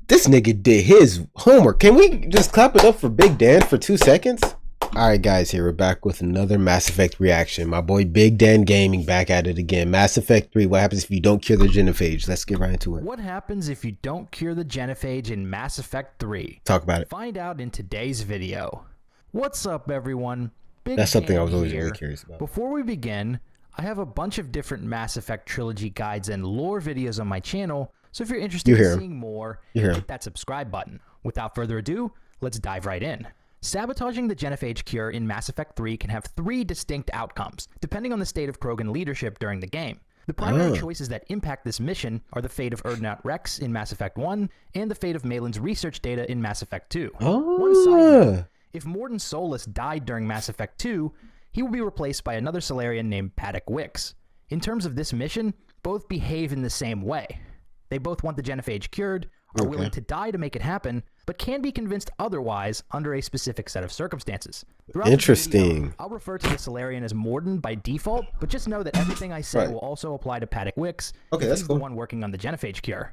This nigga did his homework. Can we just clap it up for Big Dan for 2 seconds? Alright guys, here we're back with another Mass Effect reaction. My boy Big Dan Gaming back at it again. Mass Effect 3, what happens if you don't cure the Genophage? Let's get right into it. What happens if you don't cure the Genophage in Mass Effect 3? Talk about it. Find out in today's video. What's up everyone? That's something I was always really curious about. Before we begin, I have a bunch of different Mass Effect trilogy guides and lore videos on my channel, so if you're interested in seeing more, hit that subscribe button. Without further ado, let's dive right in. Sabotaging the Genophage cure in Mass Effect 3 can have 3 distinct outcomes, depending on the state of Krogan leadership during the game. The primary choices that impact this mission are the fate of Urdnot Rex in Mass Effect 1, and the fate of Malin's research data in Mass Effect 2. One side note, if Mordin Solus died during Mass Effect 2, he will be replaced by another Salarian named Paddock Wicks. In terms of this mission, both behave in the same way. They both want the Genophage cured, are willing to die to make it happen, but can be convinced otherwise under a specific set of circumstances. Interesting. I'll refer to the Salarian as Mordin by default, but just know that everything I say will also apply to Paddock Wicks, that's the one working on the Genophage cure.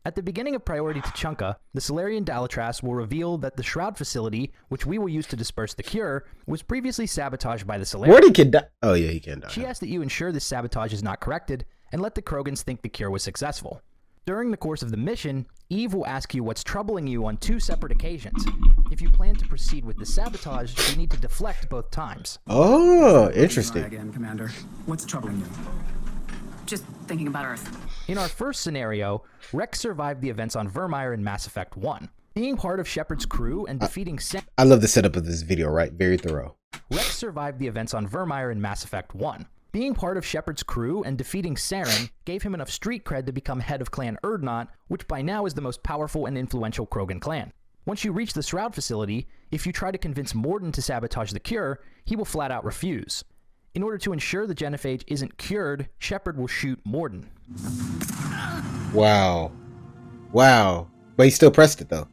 At the beginning of Priority Tuchanka, the Salarian Dalatras will reveal that the Shroud facility, which we will use to disperse the cure, was previously sabotaged by the Salarian. Mordin can die. Oh yeah, he can die. She asks that you ensure this sabotage is not corrected, and let the Krogans think the cure was successful. During the course of the mission, Eve will ask you what's troubling you on 2 separate occasions. If you plan to proceed with the sabotage, you need to deflect both times. Oh, interesting. Again, Commander. What's troubling you? Just thinking about Earth. In our first scenario, Rex survived the events on Virmire in Mass Effect 1. Being part of Shepard's crew and defeating I love the setup of this video, right? Very thorough. Rex survived the events on Virmire in Mass Effect 1. Being part of Shepard's crew and defeating Saren gave him enough street cred to become head of Clan Urdnot, which by now is the most powerful and influential Krogan clan. Once you reach the Shroud facility, if you try to convince Mordin to sabotage the cure, he will flat out refuse. In order to ensure the Genophage isn't cured, Shepard will shoot Mordin. Wow. Wow. But he still pressed it though.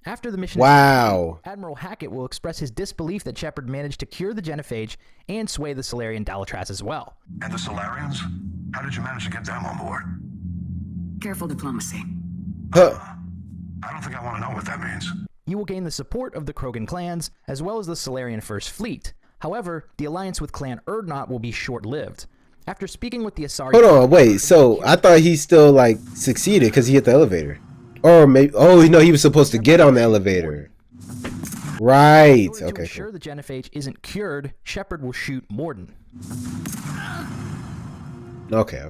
After the mission, Admiral Hackett will express his disbelief that Shepard managed to cure the Genophage and sway the Salarian Dalatras as well. And the Salarians? How did you manage to get them on board? Careful diplomacy. I don't think I want to know what that means. You will gain the support of the Krogan clans, as well as the Salarian First Fleet. However, the alliance with Clan Urdnot will be short-lived. After speaking with the Asari... Hold on, wait, so I thought he still, like, succeeded because he hit the elevator. Or maybe, oh no, he was supposed to get on the elevator. Right. Okay. To ensure the Genophage isn't cured, Shepard will shoot Mordin. Okay.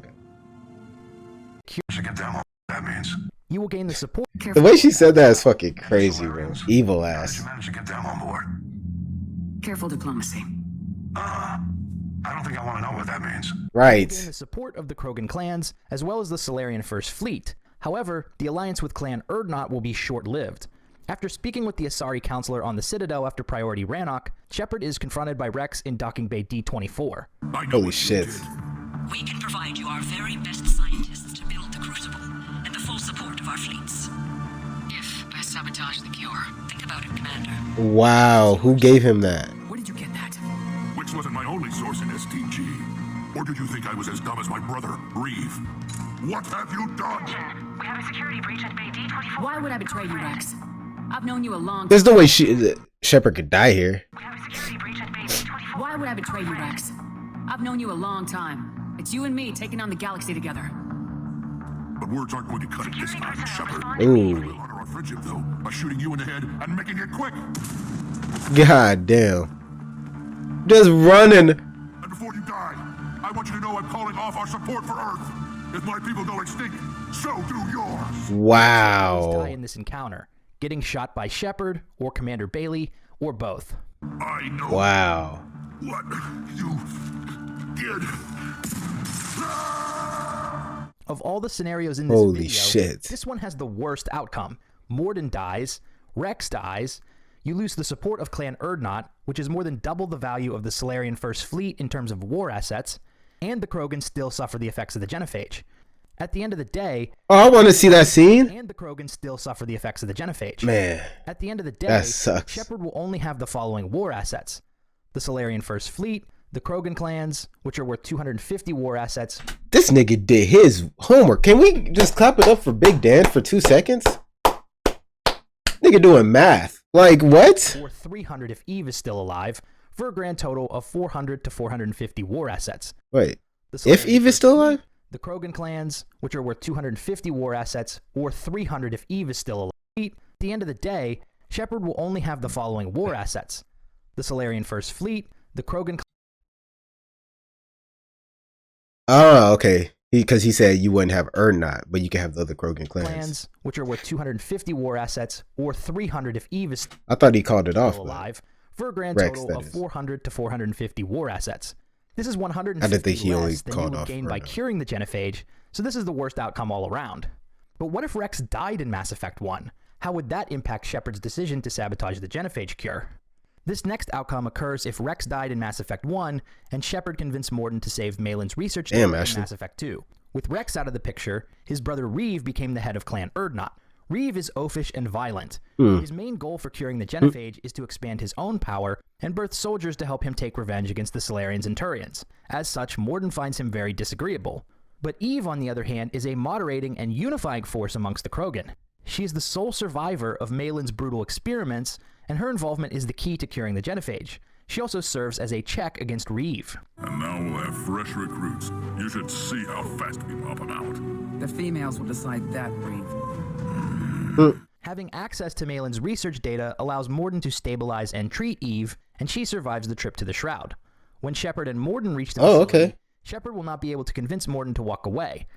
Should get them on. That means you will gain the support. The way she said that is fucking crazy, bro. Evil ass. How did you manage to get them on board? Careful diplomacy. I don't think I want to know what that means. Right. You will gain the support of the Krogan clans, as well as the Salarian First Fleet. However, the alliance with Clan Urdnot will be short-lived. After speaking with the Asari counselor on the Citadel after Priority Rannoch, Shepard is confronted by Rex in Docking Bay D-24. Holy shit. We can provide you our very best scientists to build the Crucible and the full support of our fleets. If I sabotage the cure, think about it, Commander. Wow, who gave him that? Where did you get that? Which wasn't my only source in STG. Or did you think I was as dumb as my brother, Reeve? What have you done? We have a security breach at Bay D-24. Why would I betray you, Rex? I've known you a long time. There's no way Shepard could die here. We have a security breach at Bay D-24. Why would I betray you, Rex? I've known you a long time. It's you and me taking on the galaxy together. But words aren't going to cut it this time, Shepard. Ooh. We'll honor our friendship, though, by shooting you in the head and making it quick. God damn. Just running. And before you die, I want you to know I'm calling off our support for Earth. If my people go extinct, so do yours. Wow. Die in this encounter, getting shot by Shepard or Commander Bailey or both. I know. Wow. What you did. Of all the scenarios in this video, shit. This one has the worst outcome. Mordin dies, Rex dies, you lose the support of Clan Urdnot, which is more than double the value of the Salarian First Fleet in terms of war assets, and the Krogans still suffer the effects of the Genophage. At the end of the day... Oh, I want to see that scene. And the Krogans still suffer the effects of the Genophage. Man. At the end of the day, that sucks. Shepard will only have the following war assets. The Salarian First Fleet, the Krogan clans, which are worth 250 war assets. This nigga did his homework. Can we just clap it up for Big Dan for 2 seconds? nigga doing math. Like, what? Or 300 if Eve is still alive, for a grand total of 400 to 450 war assets. Wait, if Eve is still alive? The Krogan clans, which are worth 250 war assets, or 300 if Eve is still alive. At the end of the day, Shepard will only have the following war assets: the Solarian First Fleet, the Krogan. Oh, okay. Because he said you wouldn't have Urdnot, but you can have the other Krogan clans, which are worth 250 war assets, or 300 if Eve is I thought he called it off alive, for a grand total of 400 to 450 war assets. This is 150 I didn't think he only less than called you would off gain by curing the Genophage, so this is the worst outcome all around. But what if Rex died in Mass Effect 1? How would that impact Shepard's decision to sabotage the Genophage cure? This next outcome occurs if Rex died in Mass Effect 1 and Shepard convinced Mordin to save Malin's research data in Mass Effect 2. With Rex out of the picture, his brother Reeve became the head of Clan Urdnot. Reeve is oafish and violent. His main goal for curing the Genophage is to expand his own power and birth soldiers to help him take revenge against the Solarians and Turians. As such, Mordin finds him very disagreeable. But Eve, on the other hand, is a moderating and unifying force amongst the Krogan. She is the sole survivor of Malin's brutal experiments, and her involvement is the key to curing the Genophage. She also serves as a check against Reeve. And now we'll have fresh recruits. You should see how fast we pop them out. The females will decide that, Reeve. Having access to Malin's research data allows Mordin to stabilize and treat Eve, and she survives the trip to the Shroud. When Shepard and Mordin reach the facility, Shepard will not be able to convince Mordin to walk away.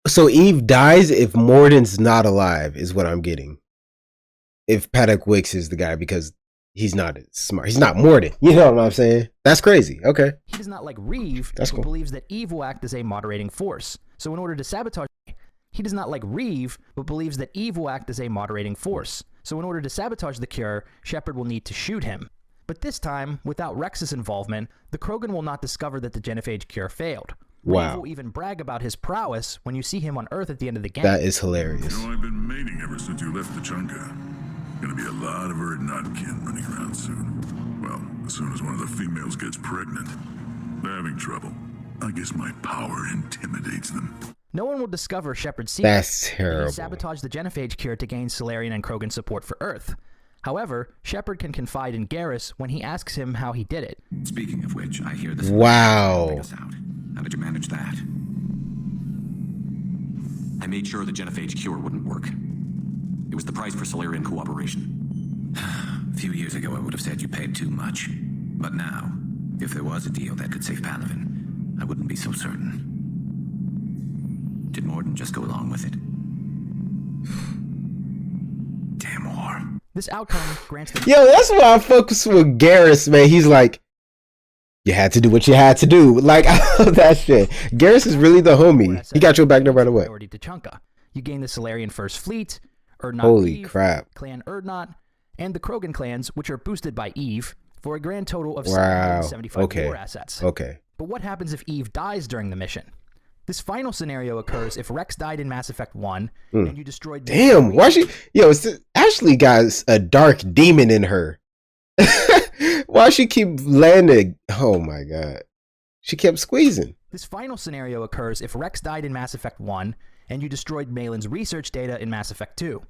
So Eve dies if Mordin's not alive, is what I'm getting. If Paddock Wicks is the guy, because he's not smart. He's not Mordin. You know what I'm saying? That's crazy. Okay. He does not like Reeve, but believes that Eve will act as a moderating force. So in order to sabotage... He does not like Reeve, but believes that Eve will act as a moderating force. So in order to sabotage the cure, Shepard will need to shoot him. But this time, without Rex's involvement, the Krogan will not discover that the Genophage cure failed. Wow. Reeve will even brag about his prowess when you see him on Earth at the end of the game. That is hilarious. You know, I've been mating ever since you left the Chunka. Gonna be a lot of Urdnot kin running around soon. Well, as soon as one of the females gets pregnant. They're having trouble. I guess my power intimidates them. No one will discover Shepard's secret. That's terrible. He sabotage the Genophage cure to gain Solarian and Krogan support for Earth. However, Shepard can confide in Garrus when he asks him how he did it. Speaking of which, I hear this. Wow. How did you manage that? I made sure the Genophage cure wouldn't work. It was the price for Solarian cooperation. A few years ago, I would have said you paid too much. But now, if there was a deal that could save Palaven, I wouldn't be so certain. Did Mordin just go along with it? Damn whore. This outcome grants the... Yo, that's why I focus with Garrus, man. He's like, you had to do what you had to do. Like, I love that shit. Garrus is really the homie. He got your back no matter what. To Chunka. You gain the Solarian First Fleet, Urdnot Holy Eve, crap. Clan Urdnot, and the Krogan clans, which are boosted by Eve, for a grand total of 775 war assets. Okay. But what happens if Eve dies during the mission? This final scenario occurs if Rex died in Mass Effect 1 and you destroyed... Damn, why she... Yo, Ashley got a dark demon in her. Why she keep landing? Oh my god. She kept squeezing. This final scenario occurs if Rex died in Mass Effect 1 and you destroyed Malin's research data in Mass Effect 2.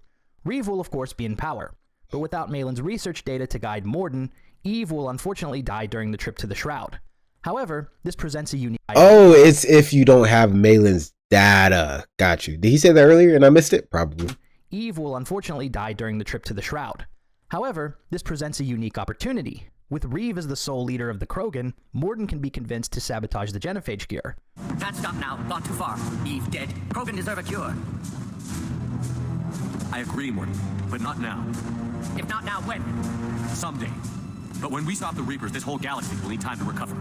Reeve will of course be in power, but without Malin's research data to guide Mordin, Eve will unfortunately die during the trip to the Shroud. However, this presents a unique... Oh, it's if you don't have Malin's data. Got you. Did he say that earlier and I missed it? Probably. Eve will unfortunately die during the trip to the Shroud. However, this presents a unique opportunity. With Reeve as the sole leader of the Krogan, Mordin can be convinced to sabotage the Genophage cure. Can't stop now. Gone too far. Eve dead. Krogan deserve a cure. I agree, Mordin, but not now. If not now, when? Someday. But when we stop the Reapers, this whole galaxy will need time to recover.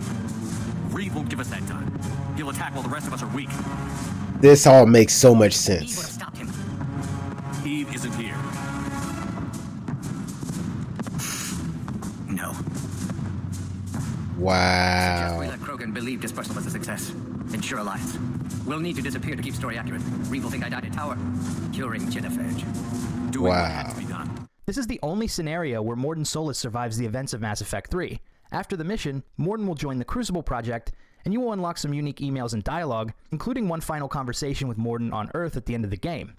Reeve won't give us that time. He'll attack while the rest of us are weak. This all makes so much Eve would have sense. stopped him. Eve isn't here. No. Wow. Just let Krogan believe this person was a success. Ensure alliance. We'll need to disappear to keep story accurate. Reeve will think I died in tower. Curing Genophage. Doing what had to be done. This is the only scenario where Mordin Solus survives the events of Mass Effect 3. After the mission, Mordin will join the Crucible project, and you will unlock some unique emails and dialogue, including one final conversation with Mordin on Earth at the end of the game.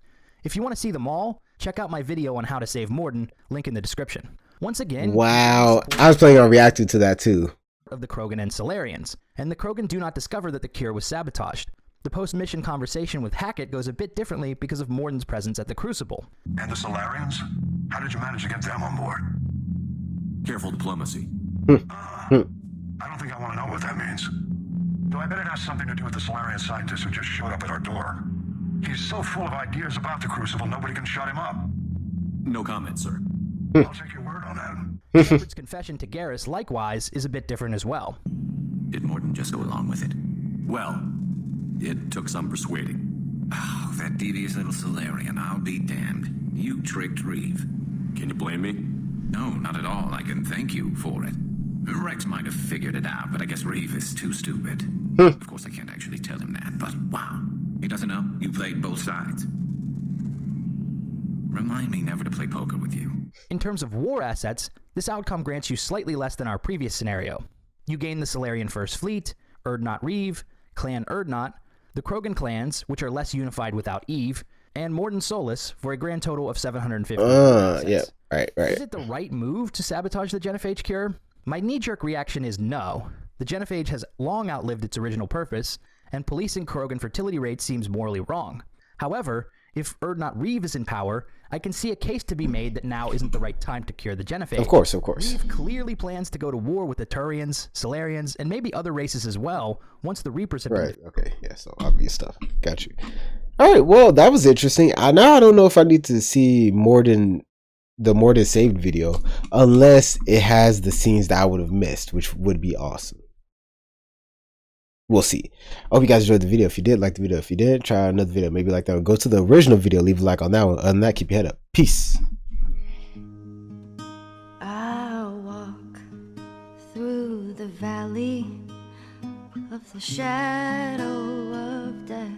If you want to see them all, check out my video on how to save Morden, link in the description. Once again, wow, I was planning on reacting to that too. Of the Krogan and Salarians, and the Krogan do not discover that the cure was sabotaged. The post-mission conversation with Hackett goes a bit differently because of Morden's presence at the Crucible. And the Salarians? How did you manage to get them on board? Careful diplomacy. I don't think I want to know what that means. Though I bet it has something to do with the Salarian scientist who just showed up at our door. He's so full of ideas about the Crucible, nobody can shut him up. No comment, sir. I'll take your word on that. Shepard's confession to Garrus, likewise, is a bit different as well. Did Morden just go along with it? Well, it took some persuading. Oh, that devious little Salarian, I'll be damned. You tricked Reeve. Can you blame me? No, not at all. I can thank you for it. Rex might have figured it out, but I guess Reeve is too stupid. Of course, I can't actually tell him that, but wow. He doesn't know? You played both sides. Remind me never to play poker with you. In terms of war assets, this outcome grants you slightly less than our previous scenario. You gain the Salarian First Fleet, Urdnot Reeve, Clan Urdnot, the Krogan clans, which are less unified without Eve, and Morden Solus for a grand total of 750. Yeah, right. Is it the right move to sabotage the Genophage cure? My knee-jerk reaction is no. The Genophage has long outlived its original purpose, and policing Krogan fertility rates seems morally wrong. However, if Urdnot Reeve is in power, I can see a case to be made that now isn't the right time to cure the Genophage. Of course. Reeve clearly plans to go to war with the Turians, Salarians, and maybe other races as well, once the Reapers have been... Okay, yeah, so obvious stuff. Got you. Alright, well, that was interesting. Now I don't know if I need to see the Morden saved video, unless it has the scenes that I would have missed, which would be awesome. We'll see. I hope you guys enjoyed the video. If you did, like the video. If you did, try another video. Maybe like that one. Go to the original video. Leave a like on that one. Other than that, keep your head up. Peace. I walk through the valley of the shadow of death,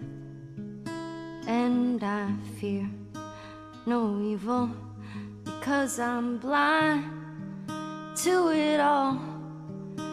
and I fear no evil because I'm blind to it all.